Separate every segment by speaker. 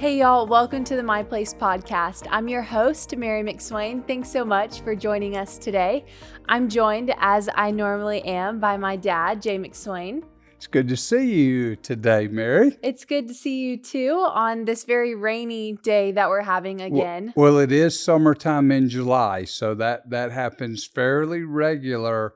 Speaker 1: Hey y'all, welcome to the My Place podcast. I'm your host, Mary McSwain. Thanks so much for joining us today. I'm joined, as I normally am, by my dad, Jay McSwain.
Speaker 2: It's good to see you today, Mary.
Speaker 1: It's good to see you too on this very rainy day that we're having again.
Speaker 2: Well, it is summertime in July, so that happens fairly regular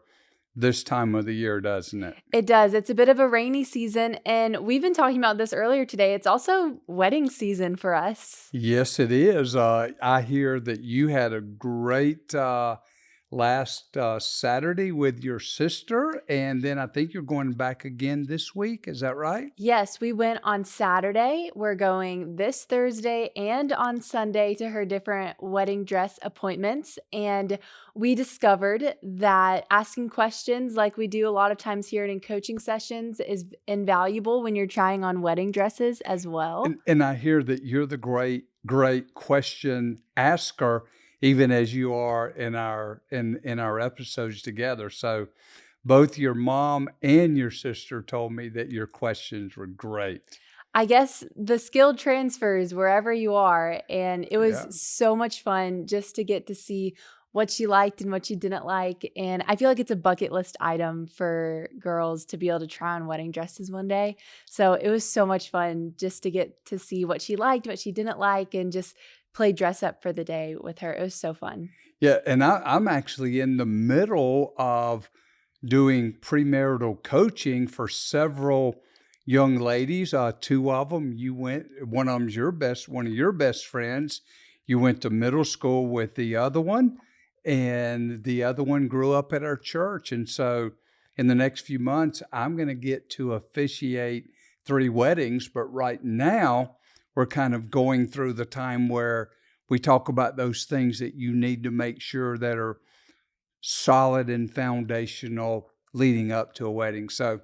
Speaker 2: this time of the year, doesn't it?
Speaker 1: It does. It's a bit of a rainy season, and we've been talking about this earlier today. It's also wedding season for us.
Speaker 2: Yes, it is. I hear that you had a great last Saturday with your sister, and then I think you're going back again this week. Is that right?
Speaker 1: Yes, we went on Saturday. We're going this Thursday and on Sunday to her different wedding dress appointments. And we discovered that asking questions like we do a lot of times here in coaching sessions is invaluable when you're trying on wedding dresses as well.
Speaker 2: And I hear that you're the great question asker, even as you are in our episodes together. So both your mom and your sister told me that your questions were great.
Speaker 1: I guess the skill transfers wherever you are. And it was
Speaker 2: Yeah.
Speaker 1: so much fun just to get to see what she liked and what she didn't like. And I feel like it's a bucket list item for girls to be able to try on wedding dresses one day. So it was so much fun just to get to see what she liked, what she didn't like, and just play dress up for the day with her. It was so fun.
Speaker 2: Yeah, and I'm actually in the middle of doing premarital coaching for several young ladies. Two of them, one of them's one of your best friends. You went to middle school with the other one, and the other one grew up at our church. And so in the next few months, I'm going to get to officiate 3 weddings. But right now, we're kind of going through the time where we talk about those things that you need to make sure that are solid and foundational leading up to a wedding. So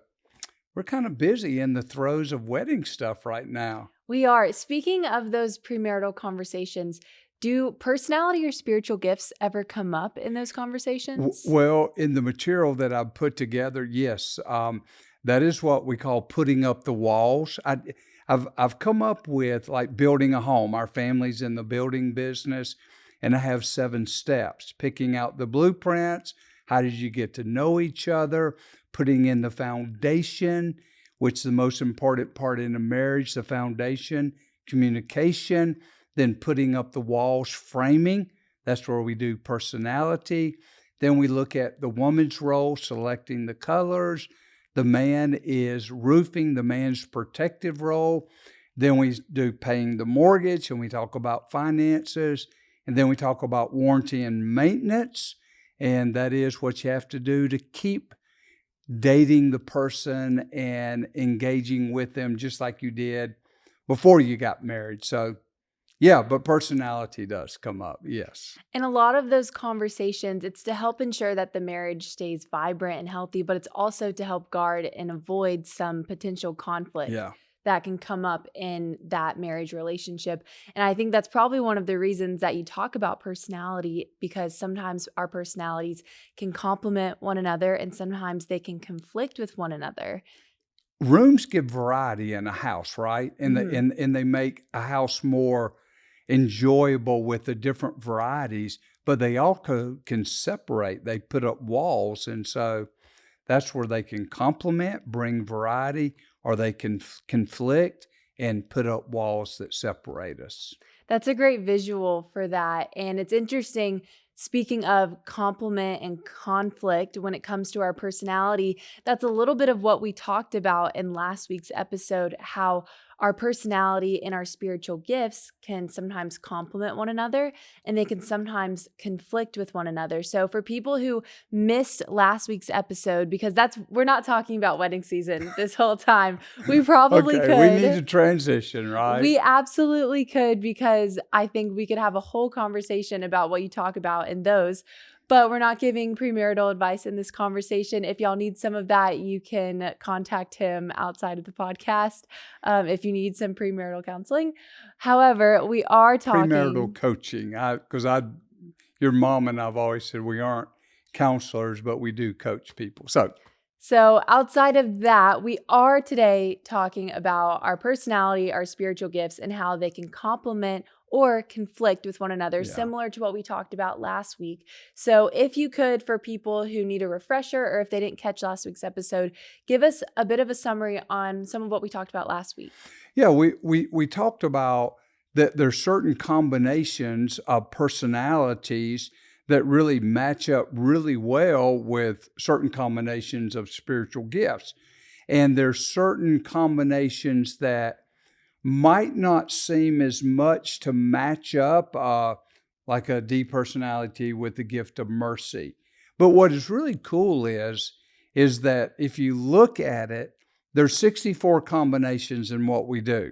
Speaker 2: we're kind of busy in the throes of wedding stuff right now.
Speaker 1: We are. Speaking of those premarital conversations, do personality or spiritual gifts ever come up in those conversations?
Speaker 2: Well, in the material that I've put together, yes, that is what we call putting up the walls. I've come up with like building a home. Our family's in the building business, and I have 7 steps: picking out the blueprints. How did you get to know each other? Putting in the foundation, which is the most important part in a marriage, the foundation, communication, then putting up the walls, framing. That's where we do personality. Then we look at the woman's role, selecting the colors. The man is roofing, the man's protective role. Then we do paying the mortgage, and we talk about finances. And then we talk about warranty and maintenance. And that is what you have to do to keep dating the person and engaging with them just like you did before you got married. So yeah, but personality does come up, yes.
Speaker 1: In a lot of those conversations, it's to help ensure that the marriage stays vibrant and healthy, but it's also to help guard and avoid some potential conflict
Speaker 2: Yeah.
Speaker 1: that can come up in that marriage relationship. And I think that's probably one of the reasons that you talk about personality, because sometimes our personalities can complement one another and sometimes they can conflict with one another.
Speaker 2: Rooms give variety in a house, right? And
Speaker 1: Mhm.
Speaker 2: and they make a house more enjoyable with the different varieties, but they also can separate. They put up walls, and so that's where they can complement, bring variety, or they can conflict and put up walls that separate us.
Speaker 1: That's a great visual for that. And it's interesting, speaking of complement and conflict, when it comes to our personality, that's a little bit of what we talked about in last week's episode, how our personality and our spiritual gifts can sometimes complement one another and they can sometimes conflict with one another. So for people who missed last week's episode, because we're not talking about wedding season this whole time, we probably
Speaker 2: Okay,
Speaker 1: could.
Speaker 2: we need to transition, right?
Speaker 1: We absolutely could, because I think we could have a whole conversation about what you talk about in those, but we're not giving premarital advice in this conversation. If y'all need some of that, you can contact him outside of the podcast if you need some premarital counseling. However, we are talking
Speaker 2: Premarital coaching. Your mom and I've always said we aren't counselors, but we do coach people. So
Speaker 1: So, outside of that, we are today talking about our personality, our spiritual gifts, and how they can complement or conflict with one another,
Speaker 2: Yeah.
Speaker 1: similar to what we talked about last week. So, if you could, for people who need a refresher or if they didn't catch last week's episode, give us a bit of a summary on some of what we talked about last week.
Speaker 2: Yeah, we talked about that there's certain combinations of personalities that really match up really well with certain combinations of spiritual gifts. And there's certain combinations that might not seem as much to match up, like a D personality with the gift of mercy. But what is really cool is that if you look at it, there's 64 combinations in what we do.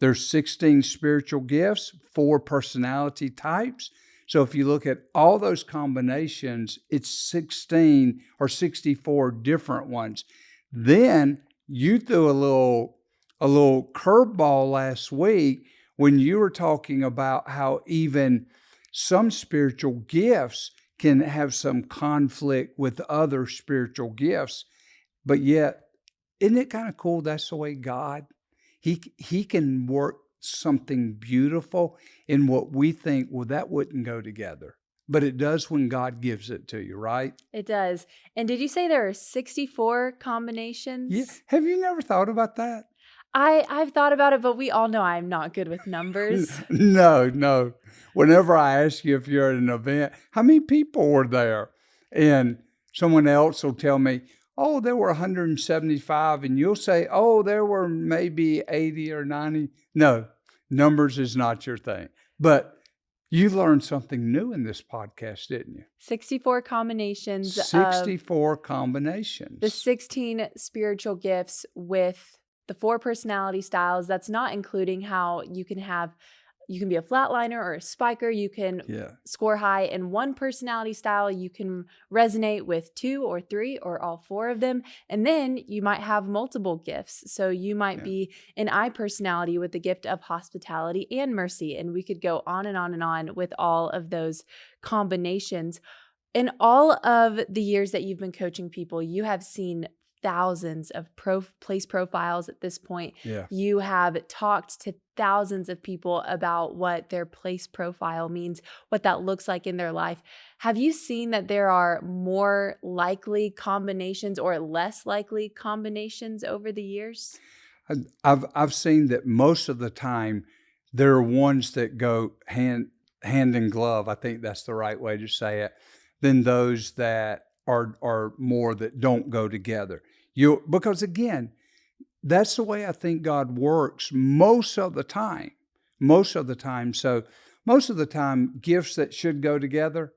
Speaker 2: There's 16 spiritual gifts, 4 personality types. So if you look at all those combinations, it's 16 or 64 different ones. Then you threw a little curveball last week when you were talking about how even some spiritual gifts can have some conflict with other spiritual gifts, but yet, isn't it kind of cool? That's the way God, he can work something beautiful in what we think, well, that wouldn't go together. But it does when God gives it to you, right?
Speaker 1: It does. And did you say there are 64
Speaker 2: Yeah.
Speaker 1: combinations?
Speaker 2: Have you never thought about that?
Speaker 1: I've thought about it, but we all know I'm not good with numbers.
Speaker 2: No, no. Whenever I ask you if you're at an event, how many people were there? And someone else will tell me, oh, there were 175. And you'll say, oh, there were maybe 80 or 90. No, numbers is not your thing. But you learned something new in this podcast, didn't you?
Speaker 1: 64 combinations of
Speaker 2: 64
Speaker 1: the
Speaker 2: combinations.
Speaker 1: 16 spiritual gifts with the 4 personality styles. That's not including how you can be a flatliner or a spiker. You can
Speaker 2: Yeah,
Speaker 1: score high in one personality style. You can resonate with 2 or 3 or all 4 of them. And then you might have multiple gifts. So you might
Speaker 2: yeah.
Speaker 1: be an I personality with the gift of hospitality and mercy. And we could go on and on and on with all of those combinations. In all of the years that you've been coaching people, you have seen thousands of place profiles at this point.
Speaker 2: Yeah.
Speaker 1: You have talked to thousands of people about what their place profile means, what that looks like in their life. Have you seen that there are more likely combinations or less likely combinations over the years?
Speaker 2: I've seen that most of the time there are ones that go hand in glove. I think that's the right way to say it. Than those that are more that don't go together. You because again, that's the way I think God works most of the time. Most of the time. So most of the time, gifts that should go together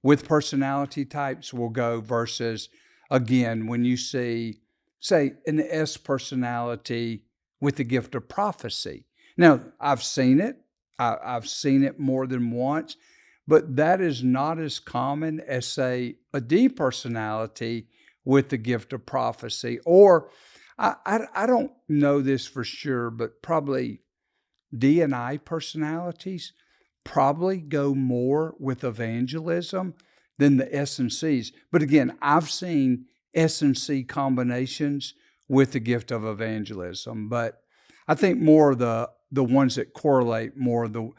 Speaker 2: with personality types will go versus again, when you see, say, an S personality with the gift of prophecy. Now, I've seen it. I've seen it more than once, but that is not as common as, say, a D personality with the gift of prophecy, or I don't know this for sure, but probably D and I personalities probably go more with evangelism than the S and Cs. But again, I've seen S and C combinations with the gift of evangelism, but I think more of the ones that correlate more the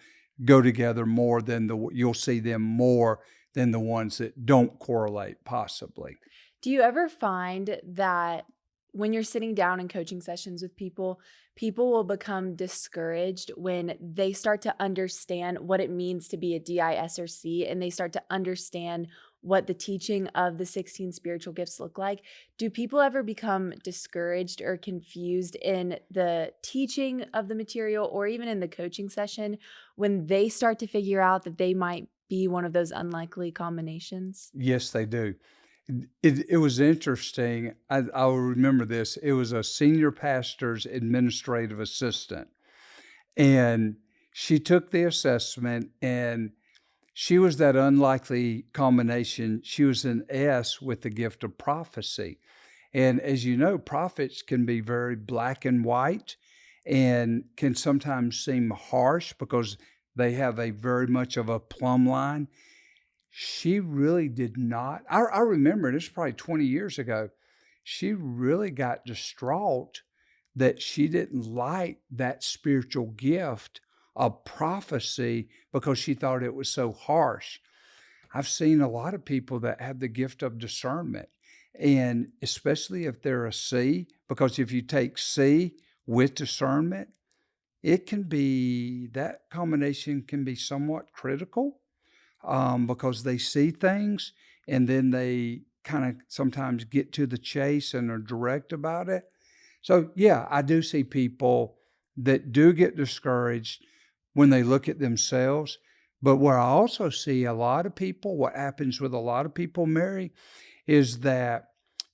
Speaker 2: go together more than you'll see them more than the ones that don't correlate possibly.
Speaker 1: Do you ever find that when you're sitting down in coaching sessions with people, people will become discouraged when they start to understand what it means to be a DIS or C and they start to understand what the teaching of the 16 spiritual gifts look like? Do people ever become discouraged or confused in the teaching of the material or even in the coaching session when they start to figure out that they might be one of those unlikely combinations?
Speaker 2: Yes, they do. It was interesting. I'll remember this. It was a senior pastor's administrative assistant, and she took the assessment, and she was that unlikely combination. She was an S with the gift of prophecy. And as you know, prophets can be very black and white and can sometimes seem harsh because they have a very much of a plumb line. She really did not. I remember, this was probably 20 years ago. she really got distraught that she didn't like that spiritual gift of prophecy because she thought it was so harsh. I've seen a lot of people that have the gift of discernment, and especially if they're a C, because if you take C with discernment, it can be that combination can be somewhat critical, because they see things and then they kind of sometimes get to the chase and are direct about it. So, yeah, I do see people that do get discouraged when they look at themselves. But where I also see a lot of people, what happens with a lot of people, Mary, is that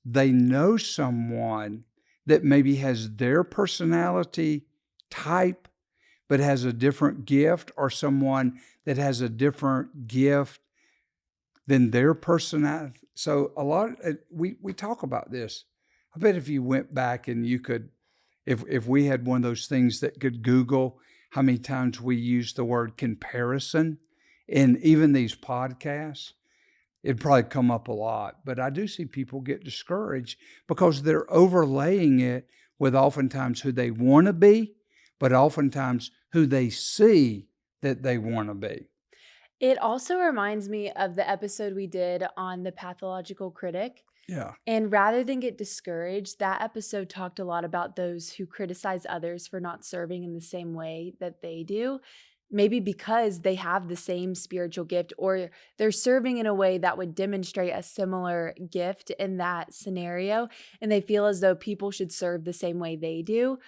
Speaker 2: they know someone that maybe has their personality type, but has a different gift, or someone that has a different gift than their personality. So a lot we talk about this. I bet if you went back and you could, if we had one of those things that could Google how many times we use the word comparison in even these podcasts, it'd probably come up a lot. But I do see people get discouraged because they're overlaying it with oftentimes who they want to be, but oftentimes who they see that they want to be.
Speaker 1: It also reminds me of the episode we did on the pathological critic.
Speaker 2: Yeah.
Speaker 1: And rather than get discouraged, that episode talked a lot about those who criticize others for not serving in the same way that they do. Maybe because they have the same spiritual gift, or they're serving in a way that would demonstrate a similar gift in that scenario. And they feel as though people should serve the same way they do.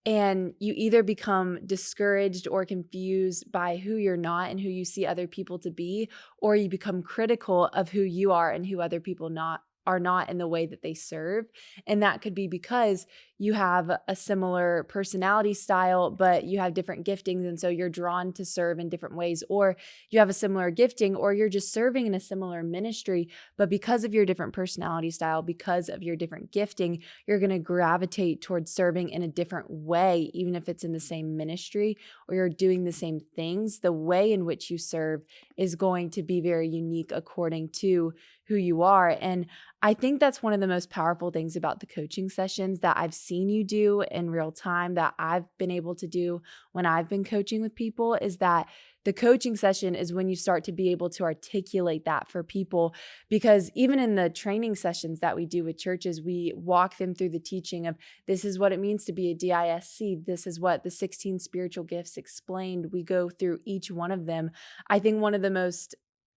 Speaker 1: And you either become discouraged or confused by who you're not and who you see other people to be, or you become critical of who you are and who other people not are not in the way that they serve. And that could be because you have a similar personality style, but you have different giftings. And so you're drawn to serve in different ways, or you have a similar gifting, or you're just serving in a similar ministry. But because of your different personality style, because of your different gifting, you're going to gravitate towards serving in a different way, even if it's in the same ministry or you're doing the same things. The way in which you serve is going to be very unique according to who you are. And I think that's one of the most powerful things about the coaching sessions that I've seen you do in real time, that I've been able to do when I've been coaching with people, is that the coaching session is when you start to be able to articulate that for people. Because even in the training sessions that we do with churches, we walk them through the teaching of this is what it means to be a DISC. This is what the 16 spiritual gifts explained. We go through each one of them. I think one of the most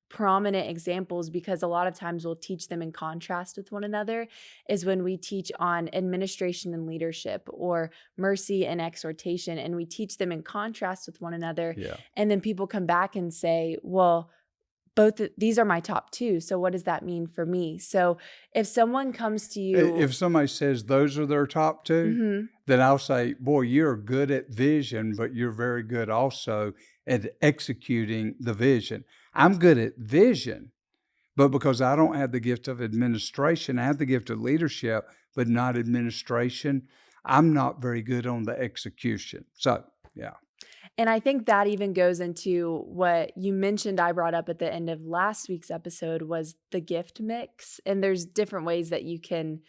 Speaker 1: prominent examples, because a lot of times we'll teach them in contrast with one another, is when we teach on administration and leadership, or mercy and exhortation, and we teach them in contrast with one another.
Speaker 2: Yeah.
Speaker 1: And then people come back and say, well, these are my top two. So what does that mean for me? So if someone comes to you,
Speaker 2: If somebody says those are their top 2,
Speaker 1: Mhm.
Speaker 2: then I'll say, "Boy, you're good at vision, but you're very good also at executing the vision." I'm good at vision, but because I don't have the gift of administration, I have the gift of leadership, but not administration, I'm not very good on the execution. So, yeah.
Speaker 1: And I think that even goes into what you mentioned I brought up at the end of last week's episode, was the gift mix. And there's different ways that you can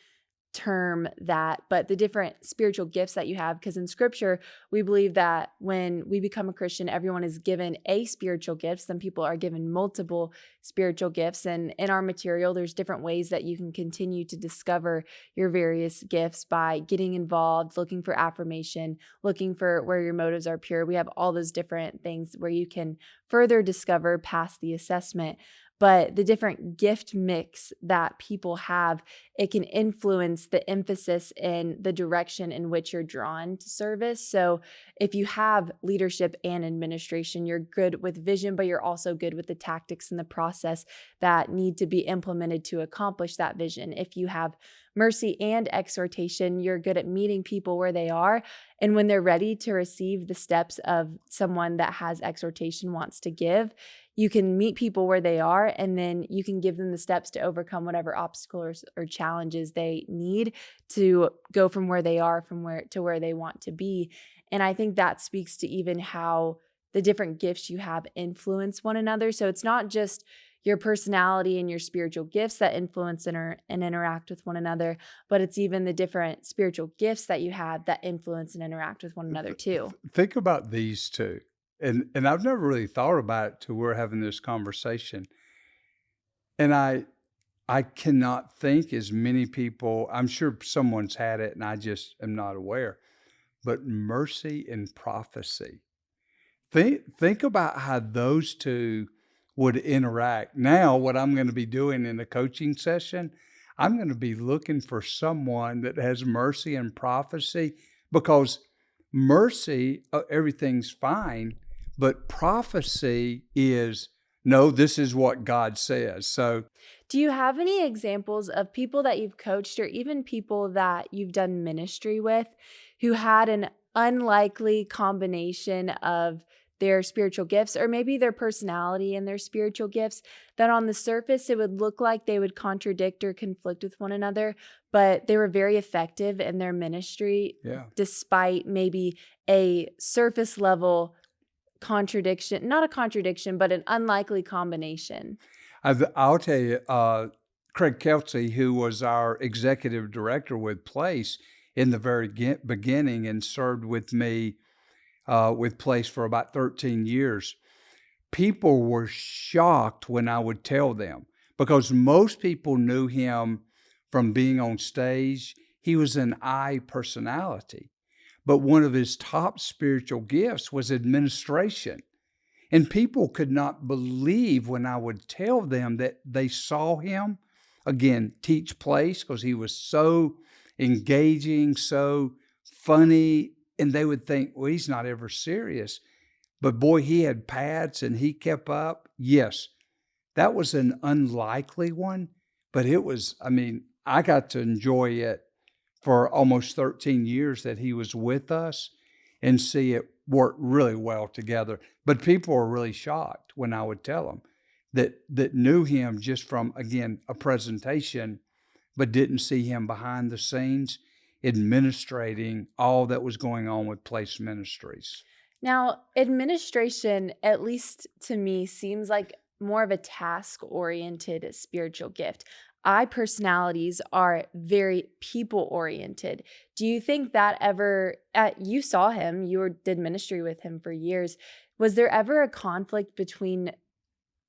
Speaker 1: term that, but the different spiritual gifts that you have. Because in scripture, we believe that when we become a Christian, everyone is given a spiritual gift. Some people are given multiple spiritual gifts. And in our material, there's different ways that you can continue to discover your various gifts by getting involved, looking for affirmation, looking for where your motives are pure. We have all those different things where you can further discover past the assessment. But the different gift mix that people have, it can influence the emphasis and the direction in which you're drawn to service. So if you have leadership and administration, you're good with vision, but you're also good with the tactics and the process that need to be implemented to accomplish that vision. If you have mercy and exhortation, you're good at meeting people where they are. And when they're ready to receive the steps of someone that has exhortation wants to give, you can meet people where they are, and then you can give them the steps to overcome whatever obstacles or challenges they need to go from where they are from where to where they want to be. And I think that speaks to even how the different gifts you have influence one another. So it's not just your personality and your spiritual gifts that influence and interact with one another, but it's even the different spiritual gifts that you have that influence and interact with one another too.
Speaker 2: Think about these 2, and I've never really thought about it till we're having this conversation, and I cannot think as many people, I'm sure someone's had it and I just am not aware, but mercy and prophecy. Think about how those 2 would interact. Now, what I'm gonna be doing in a coaching session, I'm gonna be looking for someone that has mercy and prophecy, because mercy, everything's fine, but prophecy is, "No, this is what God says." So,
Speaker 1: Do you have any examples of people that you've coached or even people that you've done ministry with who had an unlikely combination of their spiritual gifts or maybe their personality and their spiritual gifts that on the surface it would look like they would contradict or conflict with one another, but they were very effective in their ministry
Speaker 2: yeah.
Speaker 1: despite maybe a surface level contradiction, not a contradiction, but an unlikely combination?
Speaker 2: I'll tell you, Craig Kelsey, who was our executive director with Place in the very beginning and served with me with Place for about 13 years, people were shocked when I would tell them, because most people knew him from being on stage. He was an I personality, but one of his top spiritual gifts was administration. And people could not believe when I would tell them that they saw him, again, teach Place, because he was so engaging, so funny, and they would think, well, he's not ever serious. But boy, he had pads and he kept up. Yes, that was an unlikely one, but it was, I mean, I got to enjoy it for almost 13 years that he was with us and see it work really well together. But people were really shocked when I would tell them that knew him just from, again, a presentation, but didn't see him behind the scenes administrating all that was going on with Place Ministries.
Speaker 1: Now, administration, at least to me, seems like more of a task oriented spiritual gift. I personalities are very people oriented. Do you think that ever, you saw him, did ministry with him for years. Was there ever a conflict between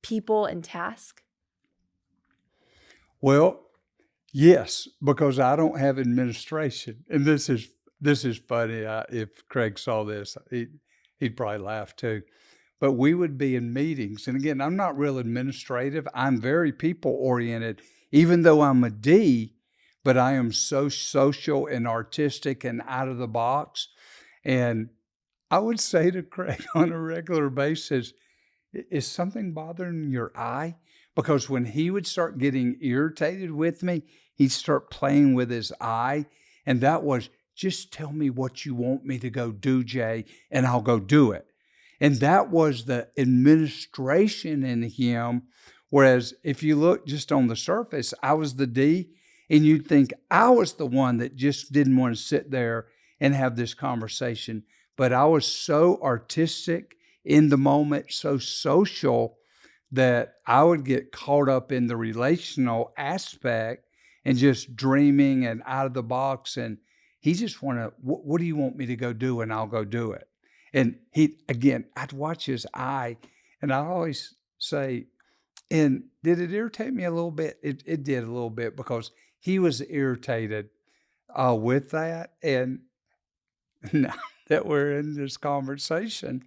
Speaker 1: people and task?
Speaker 2: Well, yes, because I don't have administration, and this is funny. If Craig saw this, he'd probably laugh too. But we would be in meetings, and again, I'm not real administrative. I'm very people oriented, even though I'm a D. But I am so social and artistic and out of the box. And I would say to Craig on a regular basis, "Is something bothering your eye?" Because when he would start getting irritated with me, he'd start playing with his eye. And that was, "Just tell me what you want me to go do, Jay, and I'll go do it." And that was the administration in him. Whereas if you look just on the surface, I was the D, and you'd think I was the one that just didn't want to sit there and have this conversation. But I was so artistic in the moment, so social, that I would get caught up in the relational aspect and just dreaming and out of the box. And he just wanted, what do you want me to go do? And I'll go do it. And he, again, I'd watch his eye, and I always say, and did it irritate me a little bit? It did a little bit, because he was irritated with that. And now that we're in this conversation,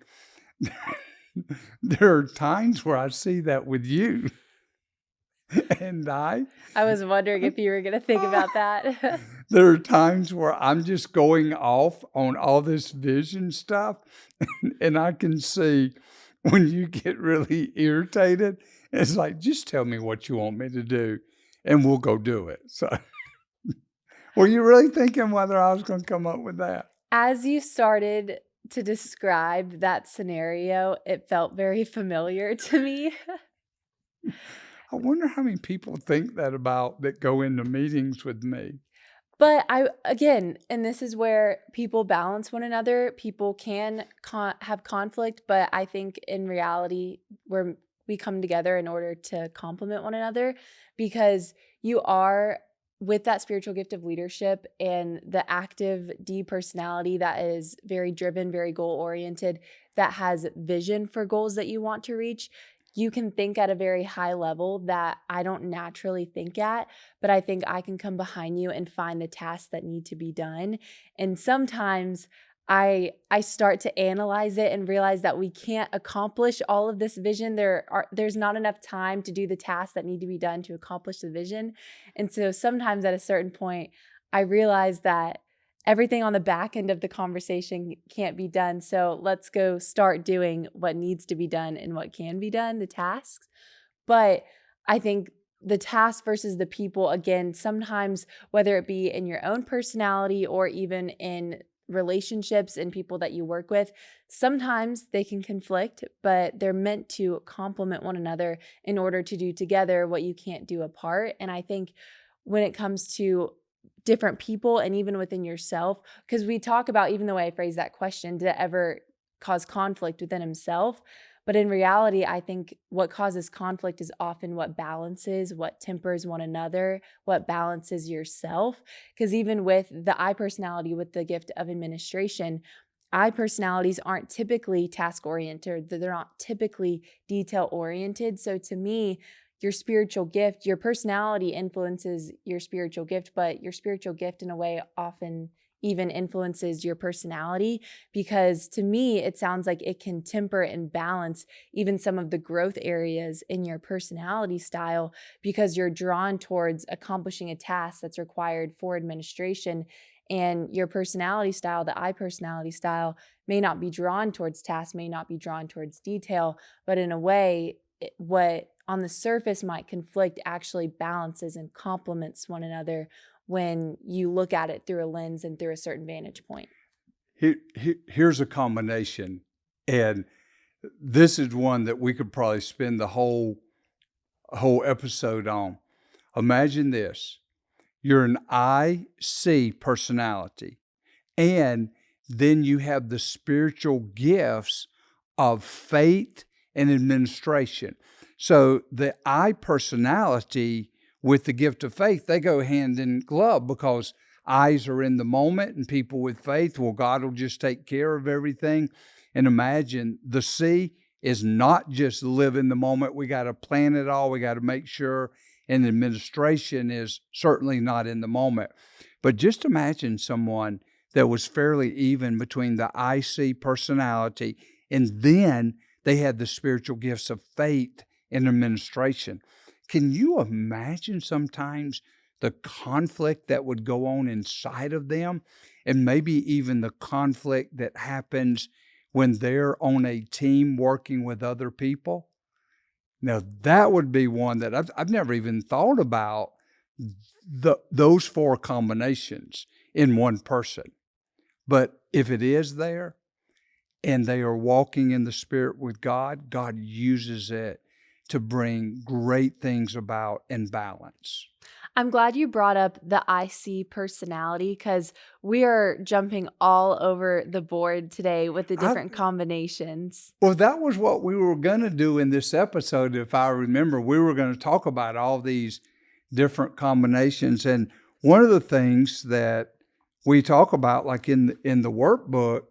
Speaker 2: there are times where I see that with you, and
Speaker 1: I was wondering if you were going to think about that.
Speaker 2: there are times where I'm just going off on all this vision stuff, and I can see when you get really irritated, it's like, "Just tell me what you want me to do, and we'll go do it." So, were you really thinking whether I was going to come up with that?
Speaker 1: As you started to describe that scenario, it felt very familiar to me.
Speaker 2: I wonder how many people think that about that go into meetings with me.
Speaker 1: But again, and this is where people balance one another. People can have conflict, but I think in reality, we come together in order to complement one another because you are with that spiritual gift of leadership and the active D personality that is very driven, very goal oriented, that has vision for goals that you want to reach. You can think at a very high level that I don't naturally think at, but I think I can come behind you and find the tasks that need to be done. And sometimes I start to analyze it and realize that we can't accomplish all of this vision. There's not enough time to do the tasks that need to be done to accomplish the vision. And so sometimes at a certain point, I realize that everything on the back end of the conversation can't be done. So let's go start doing what needs to be done and what can be done, the tasks. But I think the task versus the people, again, sometimes whether it be in your own personality or even in relationships and people that you work with, sometimes they can conflict, but they're meant to complement one another in order to do together what you can't do apart. And I think when it comes to different people and even within yourself, because we talk about even the way I phrase that question, did it ever cause conflict within himself? But in reality, I think what causes conflict is often what balances, what tempers one another, what balances yourself. Because even with the I personality, with the gift of administration, I personalities aren't typically task oriented, they're not typically detail oriented. So to me, your spiritual gift, your personality influences your spiritual gift, but your spiritual gift in a way often even influences your personality because to me it sounds like it can temper and balance even some of the growth areas in your personality style because you're drawn towards accomplishing a task that's required for administration, and your personality style, the I personality style, may not be drawn towards tasks, may not be drawn towards detail, but in a way what on the surface might conflict actually balances and complements one another when you look at it through a lens and through a certain vantage point.
Speaker 2: Here's a combination, and this is one that we could probably spend the whole episode on. Imagine this: you're an I C personality, and then you have the spiritual gifts of faith and administration. So the I personality with the gift of faith, they go hand in glove because eyes are in the moment and people with faith, well, God will just take care of everything. And imagine the C is not just live in the moment. We got to plan it all. We got to make sure. And administration is certainly not in the moment. But just imagine someone that was fairly even between the IC personality and then they had the spiritual gifts of faith and administration. Can you imagine sometimes the conflict that would go on inside of them? And maybe even the conflict that happens when they're on a team working with other people? Now, that would be one that I've never even thought about those four combinations in one person. But if it is there and they are walking in the Spirit with God, God uses it to bring great things about and balance.
Speaker 1: I'm glad you brought up the IC personality because we are jumping all over the board today with the
Speaker 2: I,
Speaker 1: different combinations.
Speaker 2: well, that was what we were going to do in this episode. If I remember, we were going to talk about all these different combinations. And one of the things that we talk about, like in the workbook,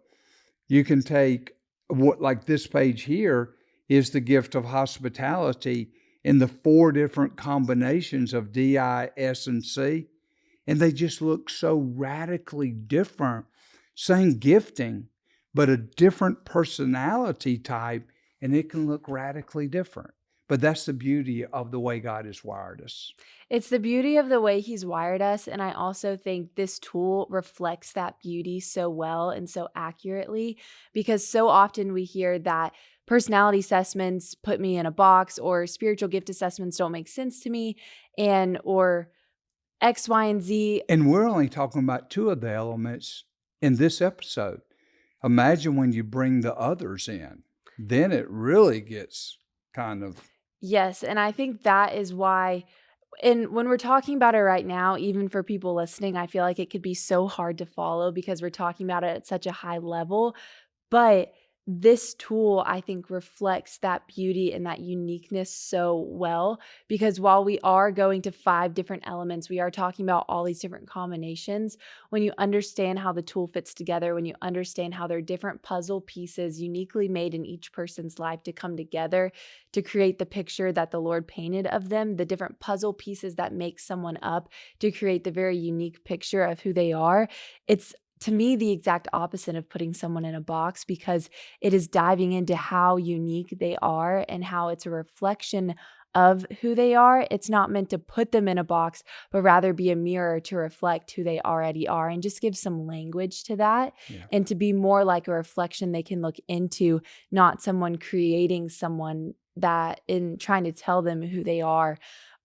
Speaker 2: you can take what, like this page here is the gift of hospitality in the four different combinations of D, I, S, and C. And they just look so radically different. Same gifting, but a different personality type, and it can look radically different. But that's the beauty of the way God has wired us.
Speaker 1: It's the beauty of the way he's wired us. And I also think this tool reflects that beauty so well and so accurately because so often we hear that personality assessments put me in a box or spiritual gift assessments don't make sense to me or X, Y, and Z.
Speaker 2: And we're only talking about two of the elements in this episode. Imagine when you bring the others in, then it really gets kind of.
Speaker 1: Yes. And I think that is why. And when we're talking about it right now, even for people listening, I feel like it could be so hard to follow because we're talking about it at such a high level. But this tool, I think, reflects that beauty and that uniqueness so well, because while we are going to 5 different elements, we are talking about all these different combinations. When you understand how the tool fits together, when you understand how they're different puzzle pieces uniquely made in each person's life to come together to create the picture that the Lord painted of them, the different puzzle pieces that make someone up to create the very unique picture of who they are, it's to me the exact opposite of putting someone in a box, because it is diving into how unique they are and how it's a reflection of who they are. It's not meant to put them in a box, but rather be a mirror to reflect who they already are and just give some language to that,
Speaker 2: Yeah.
Speaker 1: and to be more like a reflection they can look into, not someone creating someone that in trying to tell them who they are.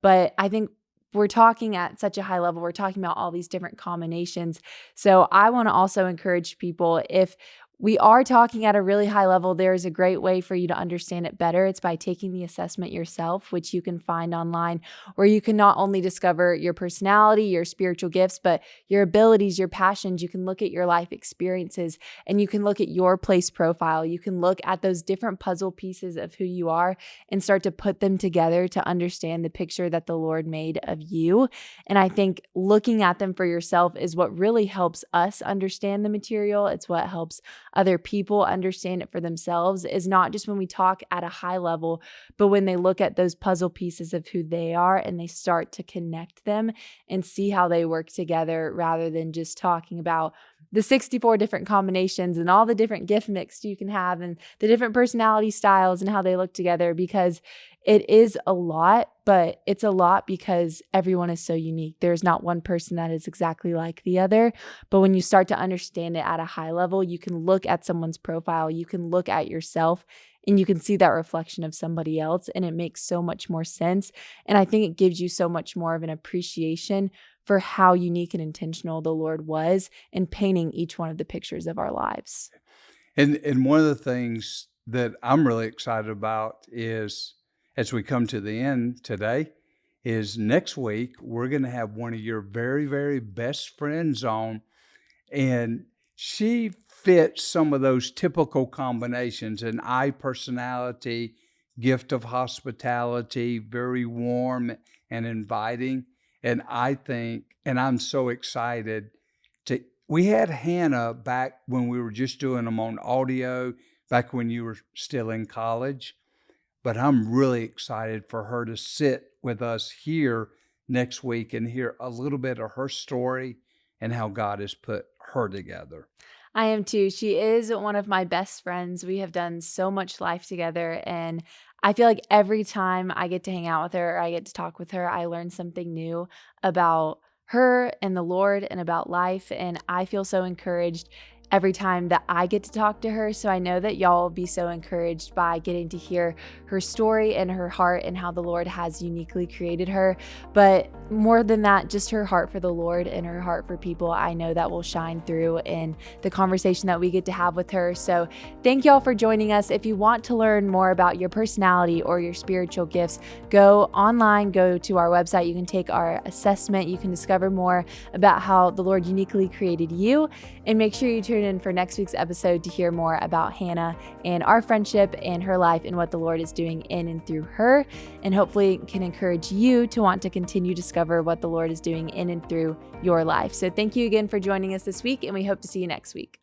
Speaker 1: But I think we're talking at such a high level. We're talking about all these different combinations. So I want to also encourage people, if we are talking at a really high level, there is a great way for you to understand it better. It's by taking the assessment yourself, which you can find online, where you can not only discover your personality, your spiritual gifts, but your abilities, your passions. You can look at your life experiences, and you can look at your place profile. You can look at those different puzzle pieces of who you are and start to put them together to understand the picture that the Lord made of you. And I think looking at them for yourself is what really helps us understand the material. It's what helps other people understand it for themselves, is not just when we talk at a high level, but when they look at those puzzle pieces of who they are and they start to connect them and see how they work together, rather than just talking about the 64 different combinations and all the different gift mix you can have and the different personality styles and how they look together, because it is a lot, but it's a lot because everyone is so unique. There's not one person that is exactly like the other. But when you start to understand it at a high level, you can look at someone's profile, you can look at yourself, and you can see that reflection of somebody else. And it makes so much more sense. And I think it gives you so much more of an appreciation for how unique and intentional the Lord was in painting each one of the pictures of our lives.
Speaker 2: And one of the things that I'm really excited about is, as we come to the end today, is next week we're going to have one of your very, very best friends on, and she fits some of those typical combinations: an I personality, gift of hospitality, very warm and inviting. And I think, and I'm so excited to, we had Hannah back when we were just doing them on audio, back when you were still in college. But I'm really excited for her to sit with us here next week and hear a little bit of her story and how God has put her together.
Speaker 1: I am too. She is one of my best friends. We have done so much life together. And I feel like every time I get to hang out with her or I get to talk with her, I learn something new about her and the Lord and about life. And I feel so encouraged every time that I get to talk to her. So I know that y'all will be so encouraged by getting to hear her story and her heart and how the Lord has uniquely created her. But more than that, just her heart for the Lord and her heart for people, I know that will shine through in the conversation that we get to have with her. So thank y'all for joining us. If you want to learn more about your personality or your spiritual gifts, go online, go to our website. You can take our assessment. You can discover more about how the Lord uniquely created you. And make sure you tune in for next week's episode to hear more about Hannah and our friendship and her life and what the Lord is doing in and through her. And hopefully it can encourage you to want to continue to discover what the Lord is doing in and through your life. So thank you again for joining us this week, and we hope to see you next week.